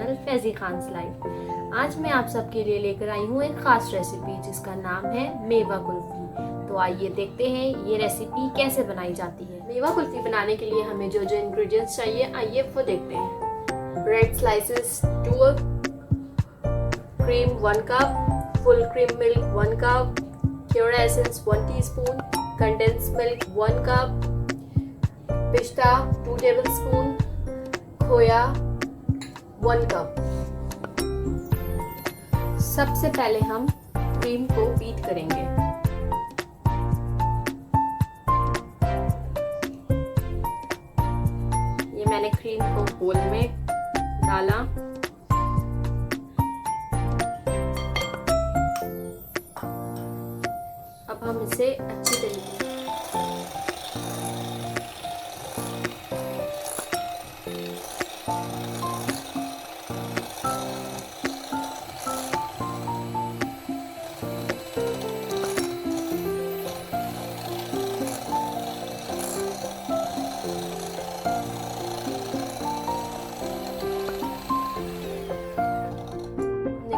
Channel Faizi Khans life. आज मैं आप सबके लिए लेकर आई हूँ एक खास रेसिपी जिसका नाम है मेवा कुल्फी। तो आइए देखते हैं ये रेसिपी कैसे बनाई जाती है। मेवा कुल्फी बनाने के लिए हमें जो जो इंग्रेडिएंट्स चाहिए आइए वो देखते हैं। Bread slices 2, cream 1 cup, full cream milk 1 cup, Khoya essence 1 teaspoon, condensed milk 1 cup, पिस्ता 2 टेबलस्पून, खोया 1 कप। सबसे पहले हम क्रीम को बीट करेंगे। ये मैंने क्रीम को बोल में डाला। अब हम इसे अच्छी तरीके से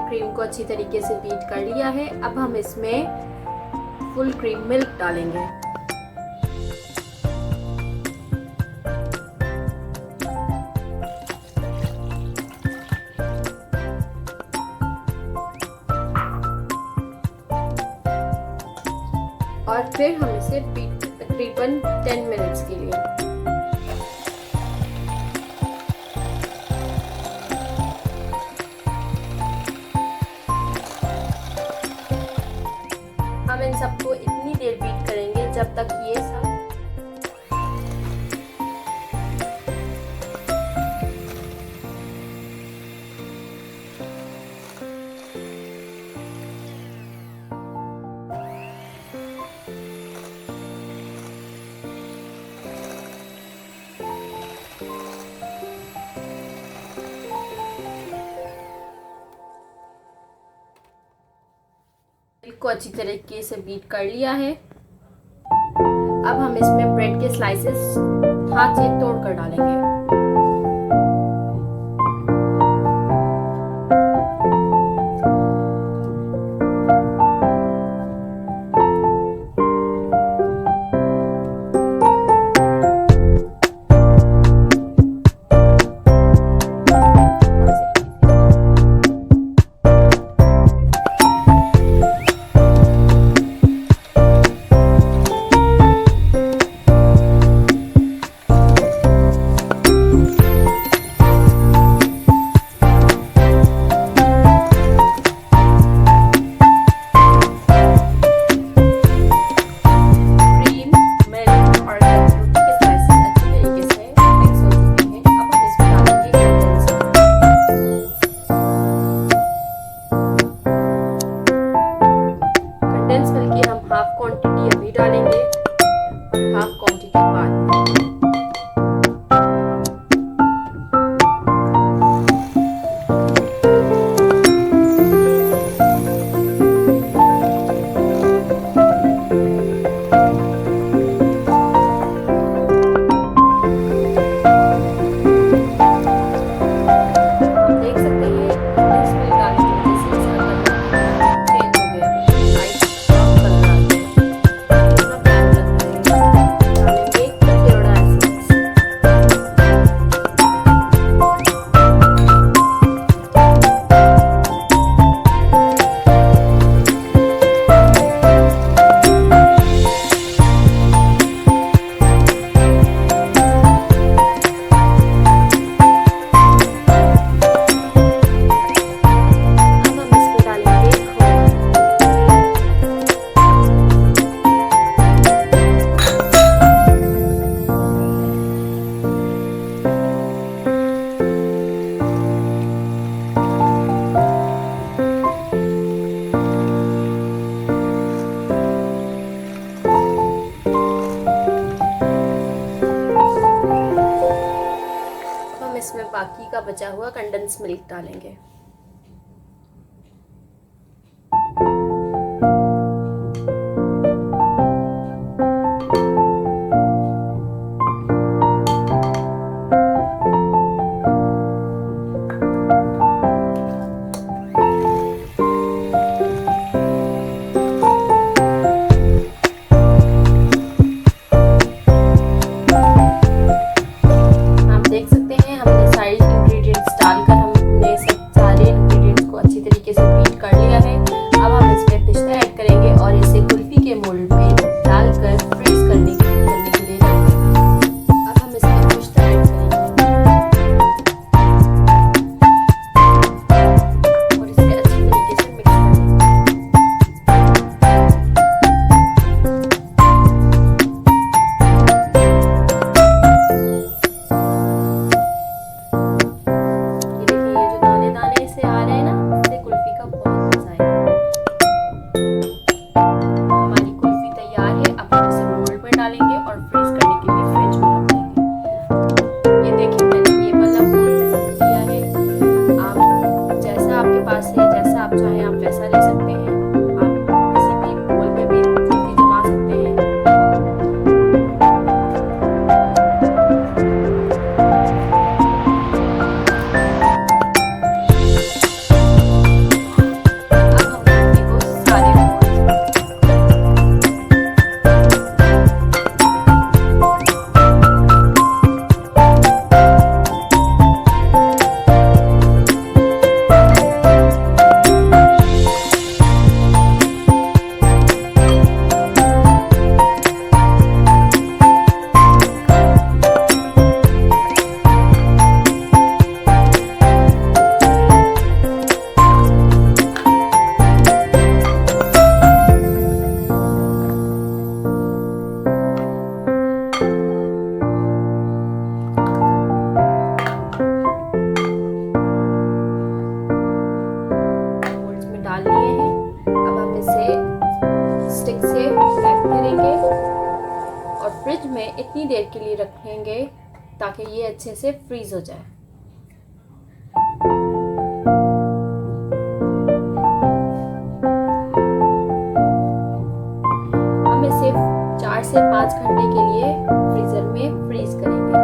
क्रीम को अच्छी तरीके से बीट कर लिया है। अब हम इसमें फुल क्रीम मिल्क डालेंगे। और फिर हम इसे बीट तकरीबन 10 मिनट्स के लिए। हम इन सबको इतनी देर बीट करेंगे जब तक ये सब को अच्छी तरीके से बीट कर लिया है। अब हम इसमें ब्रेड के स्लाइसेस हाथ से तोड़कर डालेंगे। हाफ क्वांटिटी अभी डालेंगे और हाफ क्वांटिटी बाद में। इसमें बाकी का बचा हुआ कंडेंस मिल्क डालेंगे। देख सकते हैं हमने सारे इंग्रेडिएंट्स डालकर हमने सब सारे इंग्रेडिएंट्स को अच्छी तरीके से बीट कर लिया है। अब हम इसमें पिस्ता ऐड करेंगे और इसे कुल्फी के मोल्ड में डालकर फ्रीज करने के लिए रखेंगे। अब हम इसमें पिस्ता ऐड करेंगे और इसे अच्छी तरीके से मिक्स करेंगे। डालेंगे और फ्रीज करने के लिए फ्रिज में रख देंगे। ये देखिए मैंने ये वाला मोल्ड लिया है। आप जैसा आपके पास है, जैसा आप चाहें आप वैसा ले सकते हैं। आप किसी भी मोल्ड में भी कुल्फी जमा सकते हैं। अब हम कुल्फी को सारे डाल लिए हैं। अब हम इसे स्टिक से पैक करेंगे और फ्रिज में इतनी देर के लिए रखेंगे ताकि ये अच्छे से फ्रीज हो जाए। हम इसे 4 से 5 घंटे के लिए फ्रीजर में फ्रीज करेंगे।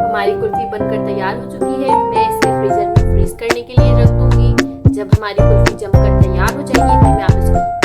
हमारी कुल्फी बनकर तैयार हो चुकी है। मैं इसे फ्रीजर में फ्रीज करने के लिए रख दूंगी। जब हमारी कुल्फी जमकर तैयार हो जाएगी फिर मैं आप इसको